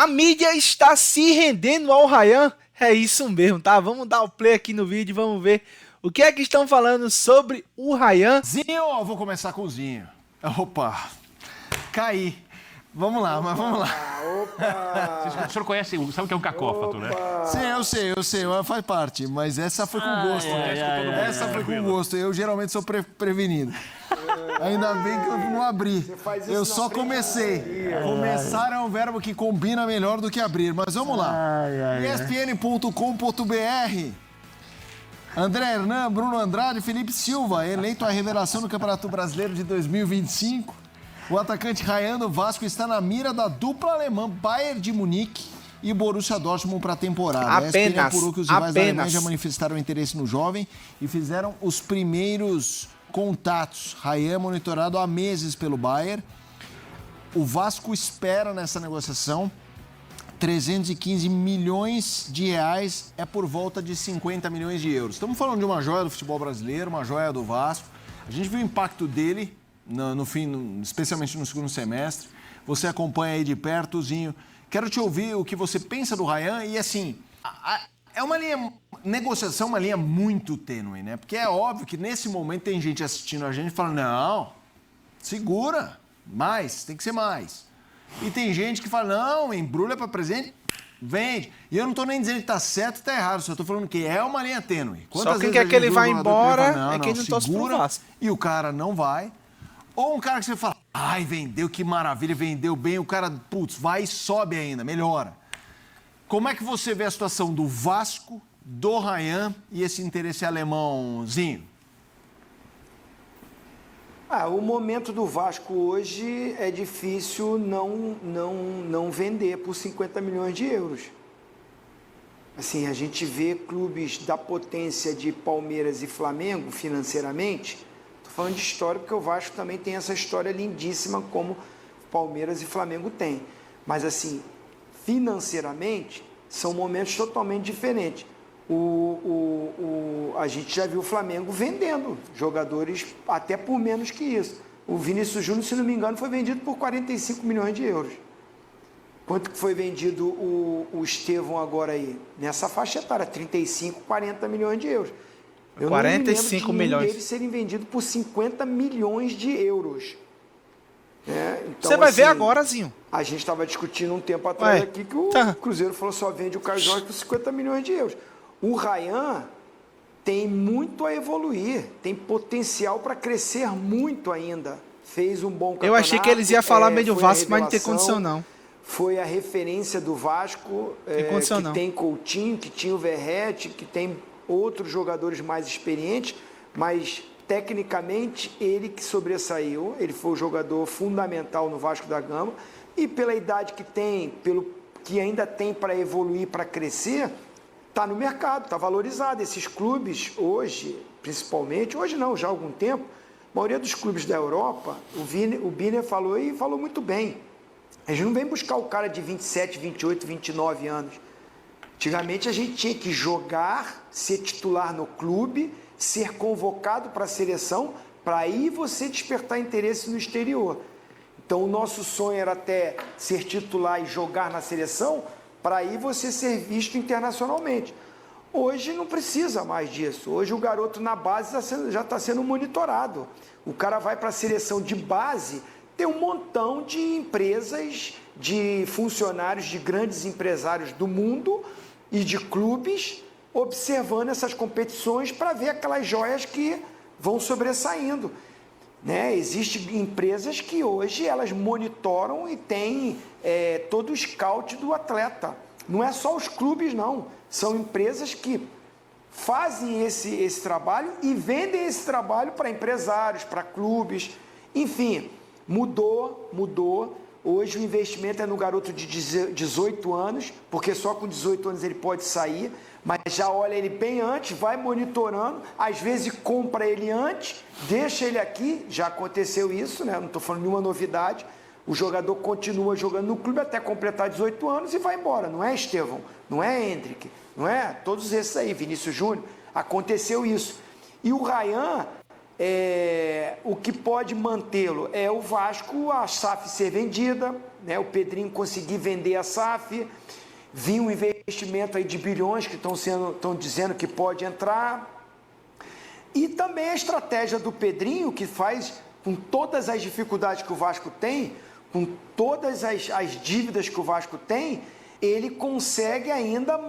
A mídia está se rendendo ao Ryan? É isso mesmo, tá? Vamos dar o play aqui no vídeo, vamos ver o que é que estão falando sobre o Ryan. Zinho, vou começar com o Zinho. Opa, caí. Vamos lá, mas vamos lá. Opa! O senhor conhece, sabe o que é um cacófato, né? Sim, eu sei, faz parte, mas essa foi com gosto. Essa foi com gosto, eu geralmente sou prevenido. Ainda bem que eu não abri. Eu só comecei. Começar é um verbo que combina melhor do que abrir, mas vamos lá. ESPN.com.br. André Hernan, Bruno Andrade, Felipe Silva, eleito a revelação do Campeonato Brasileiro de 2025. O atacante Ryan do Vasco está na mira da dupla alemã Bayern de Munique e Borussia Dortmund para a temporada. A ESPN apurou que os rivais alemães já manifestaram interesse no jovem e fizeram os primeiros contatos. Ryan monitorado há meses pelo Bayern. O Vasco espera nessa negociação 315 milhões de reais, é por volta de 50 milhões de euros. Estamos falando de uma joia do futebol brasileiro, uma joia do Vasco. A gente viu o impacto dele no fim, especialmente no segundo semestre. Você acompanha aí de perto, Zinho. Quero te ouvir o que você pensa do Ryan e, assim, é uma linha, negociação, uma linha muito tênue, né? Porque é óbvio que nesse momento tem gente assistindo a gente e fala, não, segura, mais, tem que ser mais. E tem gente que fala, não, embrulha para presente, vende. E eu não tô nem dizendo que tá certo e tá errado, só tô falando que é uma linha tênue. Só quem quer que ele vá embora é quem não torce pro Vasco. E o cara não vai. Ou um cara que você fala, ai, vendeu, que maravilha, vendeu bem, o cara, putz, vai e sobe ainda, melhora. Como é que você vê a situação do Vasco, do Ryan e esse interesse alemãozinho? O momento do Vasco hoje é difícil não vender por 50 milhões de euros. Assim, a gente vê clubes da potência de Palmeiras e Flamengo financeiramente. Estou falando de história porque o Vasco também tem essa história lindíssima como Palmeiras e Flamengo têm. Mas assim, financeiramente, são momentos totalmente diferentes. A gente já viu o Flamengo vendendo jogadores até por menos que isso. O Vinícius Júnior, se não me engano, foi vendido por 45 milhões de euros. Quanto que foi vendido o Estevão agora aí? Nessa faixa etária, 35, 40 milhões de euros. Eu 45 não me lembro de milhões. Deles serem vendidos por 50 milhões de euros. Então, você vai ver agora, Zinho. A gente estava discutindo um tempo atrás aqui que o Cruzeiro falou só vende o Caio Jorge por 50 milhões de euros. O Ryan tem muito a evoluir, tem potencial para crescer muito ainda. Fez um bom campeonato. Eu achei que eles iam falar bem do Vasco, mas não tem condição não. Foi a referência do Vasco, que tem Coutinho, que tinha o Verratti, que tem outros jogadores mais experientes, mas tecnicamente ele que sobressaiu, ele foi o jogador fundamental no Vasco da Gama e pela idade que tem, pelo que ainda tem para evoluir, para crescer, está no mercado, está valorizado. Esses clubes hoje, principalmente, hoje não, já há algum tempo, a maioria dos clubes da Europa, o Biner falou e falou muito bem, a gente não vem buscar o cara de 27, 28, 29 anos. Antigamente a gente tinha que jogar, ser titular no clube, ser convocado para a seleção, para aí você despertar interesse no exterior. Então o nosso sonho era até ser titular e jogar na seleção, para aí você ser visto internacionalmente. Hoje não precisa mais disso. Hoje o garoto na base já está sendo monitorado. O cara vai para a seleção de base, tem um montão de empresas, de funcionários, de grandes empresários do mundo e de clubes observando essas competições para ver aquelas joias que vão sobressaindo. Existem empresas que hoje elas monitoram e têm todo o scout do atleta. Não é só os clubes, não. São empresas que fazem esse trabalho e vendem esse trabalho para empresários, para clubes. Enfim, mudou. Hoje o investimento é no garoto de 18 anos, porque só com 18 anos ele pode sair, mas já olha ele bem antes, vai monitorando, às vezes compra ele antes, deixa ele aqui, já aconteceu isso, né? Não estou falando nenhuma novidade, o jogador continua jogando no clube até completar 18 anos e vai embora, não é Estevão, não é Hendrick, não é? Todos esses aí, Vinícius Júnior, aconteceu isso. E o Ryan, O que pode mantê-lo é o Vasco, a SAF ser vendida, né? O Pedrinho conseguir vender a SAF, vir um investimento aí de bilhões que estão dizendo que pode entrar. E também a estratégia do Pedrinho, que faz, com todas as dificuldades que o Vasco tem, com todas as dívidas que o Vasco tem, ele consegue ainda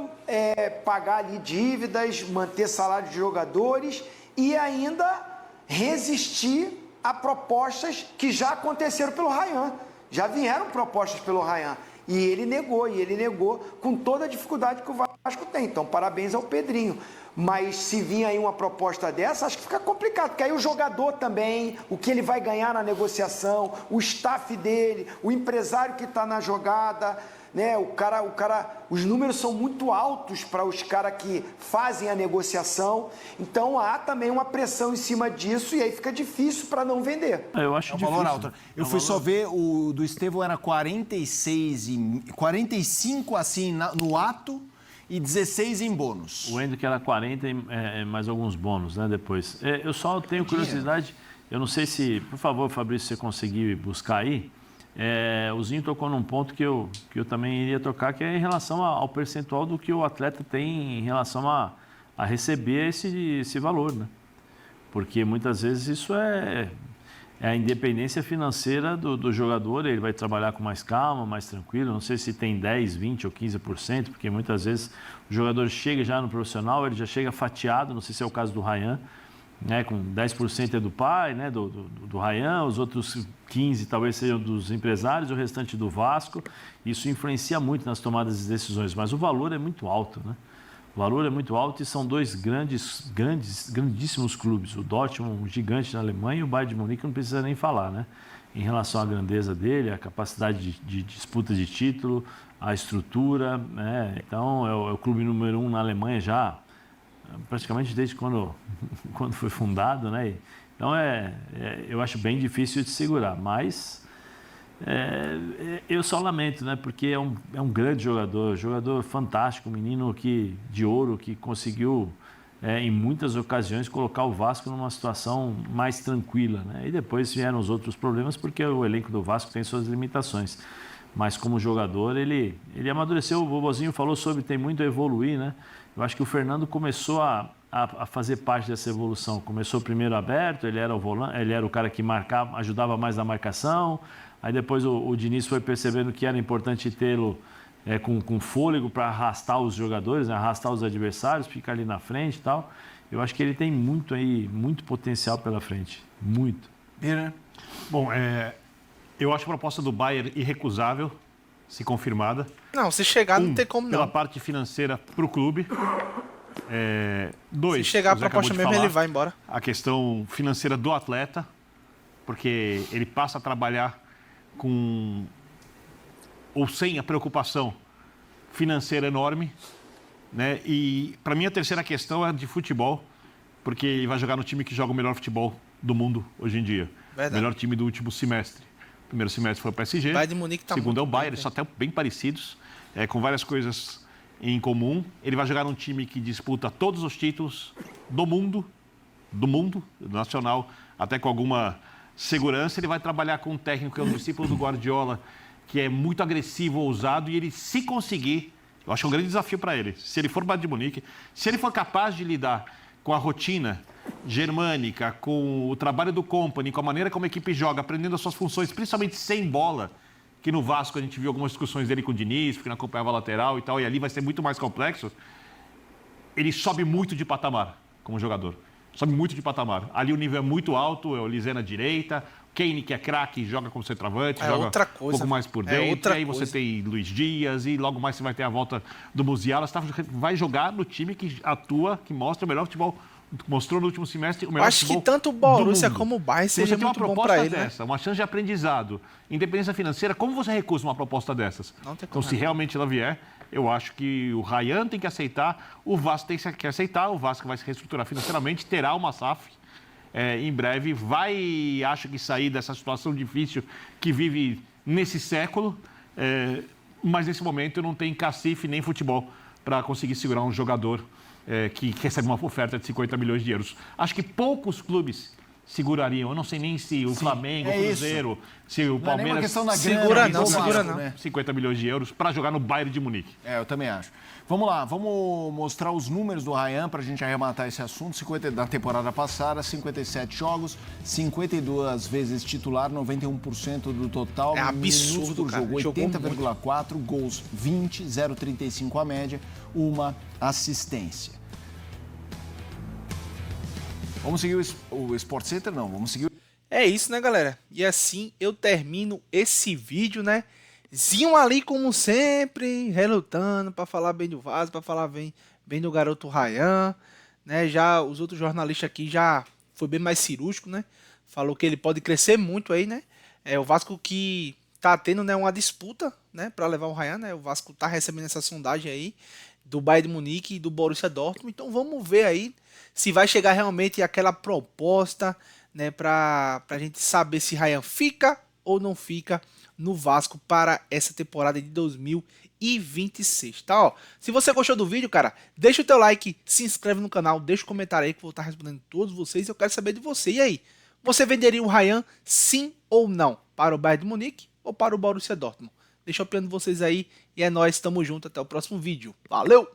pagar ali dívidas, manter salário de jogadores e ainda resistir a propostas que já aconteceram pelo Rayan. Já vieram propostas pelo Rayan. E ele negou com toda a dificuldade que o Vasco tem. Então, parabéns ao Pedrinho. Mas se vir aí uma proposta dessa, acho que fica complicado, porque aí o jogador também, o que ele vai ganhar na negociação, o staff dele, o empresário que está na jogada, né? Os números são muito altos para os caras que fazem a negociação, então há também uma pressão em cima disso e aí fica difícil para não vender. Eu acho difícil. Valor alto. Eu fui só ver, o do Estevão era 45 assim no ato e 16 em bônus. O Hendrick era 40 e mais alguns bônus, né, depois. Eu só tenho curiosidade, eu não sei se, por favor, Fabrício, você conseguir buscar aí, o Zinho tocou num ponto que eu também iria tocar, que é em relação ao percentual do que o atleta tem em relação a receber esse valor, né? Porque muitas vezes isso é a independência financeira do jogador, ele vai trabalhar com mais calma, mais tranquilo, não sei se tem 10, 20 ou 15%, porque muitas vezes o jogador chega já no profissional, ele já chega fatiado, não sei se é o caso do Rayan, né, com 10% é do pai, né, do Rayan, os outros 15% talvez sejam dos empresários, o restante do Vasco. Isso influencia muito nas tomadas de decisões, mas o valor é muito alto, né? O valor é muito alto e são dois grandíssimos clubes. O Dortmund, um gigante na Alemanha, e o Bayern de Munique não precisa nem falar, né? Em relação à grandeza dele, a capacidade de disputa de título, a estrutura, né? Então é o clube número 1 na Alemanha já praticamente desde quando foi fundado, né? Então eu acho bem difícil de segurar, mas eu só lamento, né? Porque é um grande jogador fantástico, um menino de ouro que conseguiu em muitas ocasiões colocar o Vasco numa situação mais tranquila, né? E depois vieram os outros problemas porque o elenco do Vasco tem suas limitações. Mas como jogador ele amadureceu, o Vovozinho falou sobre tem muito a evoluir, né? Eu acho que o Fernando começou a fazer parte dessa evolução. Começou primeiro aberto, ele era o volante, ele era o cara que marcava, ajudava mais na marcação. Aí depois o Diniz foi percebendo que era importante tê-lo com fôlego para arrastar os jogadores, né? Arrastar os adversários, ficar ali na frente e tal. Eu acho que ele tem muito potencial pela frente. Muito. Bira? Bom, eu acho a proposta do Bayern irrecusável, se confirmada. Não, se chegar não tem como não. Pela parte financeira para o clube. Dois, se chegar a proposta mesmo, ele vai embora. A questão financeira do atleta, porque ele passa a trabalhar com ou sem a preocupação financeira enorme, né? E para mim a terceira questão é de futebol, porque ele vai jogar no time que joga o melhor futebol do mundo hoje em dia. Verdade. Melhor time do último semestre. O primeiro semestre foi o PSG, o Bayern de Munique tá segundo é o Bayern, bem, eles são até bem parecidos, com várias coisas em comum. Ele vai jogar num time que disputa todos os títulos do mundo, nacional, até com alguma segurança. Ele vai trabalhar com um técnico que é um discípulo do Guardiola, que é muito agressivo, ousado, e ele, se conseguir, eu acho um grande desafio para ele, se ele for Bayern de Munique, se ele for capaz de lidar com a rotina germânica, com o trabalho do Kompany, com a maneira como a equipe joga, aprendendo as suas funções, principalmente sem bola, que no Vasco a gente viu algumas discussões dele com o Diniz, porque não acompanhava a lateral e tal, e ali vai ser muito mais complexo. Ele sobe muito de patamar como jogador. Sobe muito de patamar. Ali o nível é muito alto, é o Lisé na direita, Kane, que é craque, joga como centroavante, joga um pouco mais por dentro, e aí você tem Luiz Dias, e logo mais você vai ter a volta do Musiala. Você vai jogar no time que atua, que mostra o melhor futebol, mostrou no último semestre o melhor futebol. Acho que tanto o Borussia como o Bayern seja muito bom para ele, dessa, uma chance de aprendizado, independência financeira, como você recusa uma proposta dessas? Não tem como. Então, se realmente ela vier, eu acho que o Rayan tem que aceitar, o Vasco tem que aceitar, o Vasco vai se reestruturar financeiramente, terá uma SAF em breve, acho que sair dessa situação difícil que vive nesse século, mas nesse momento não tem cacife nem futebol para conseguir segurar um jogador que recebe uma oferta de 50 milhões de euros. Acho que poucos clubes segurariam. Eu não sei nem se o Flamengo, o Cruzeiro, se o Palmeiras... questão da segura grana, não, segura não. né? 50 milhões de euros para jogar no Bayern de Munique. Eu também acho. Vamos lá, vamos mostrar os números do Ryan para a gente arrematar esse assunto. Da temporada passada, 57 jogos, 52 vezes titular, 91% do total. É absurdo, cara. Jogo 80,4, gols 20, 0,35 a média, uma assistência. Vamos seguir o Sport Center? Não, vamos seguir... É isso, né, galera? E assim eu termino esse vídeo, né? Zinho ali, como sempre, relutando para falar bem do Vasco, para falar bem do garoto Ryan, né? Já os outros jornalistas aqui já foi bem mais cirúrgico, né? Falou que ele pode crescer muito aí, né? É o Vasco que tá tendo, né, uma disputa, né, para levar o Ryan, né? O Vasco tá recebendo essa sondagem aí do Bayern de Munique e do Borussia Dortmund. Então vamos ver aí se vai chegar realmente aquela proposta, né, pra gente saber se Ryan fica ou não fica no Vasco para essa temporada de 2026, tá? Ó, se você gostou do vídeo, cara, deixa o teu like, se inscreve no canal, deixa um comentário aí que eu vou estar respondendo todos vocês. Eu quero saber de você. E aí, você venderia o Ryan sim ou não para o Bayern de Munique ou para o Borussia Dortmund? Deixa a opinião de vocês aí e é nóis, tamo junto, até o próximo vídeo. Valeu!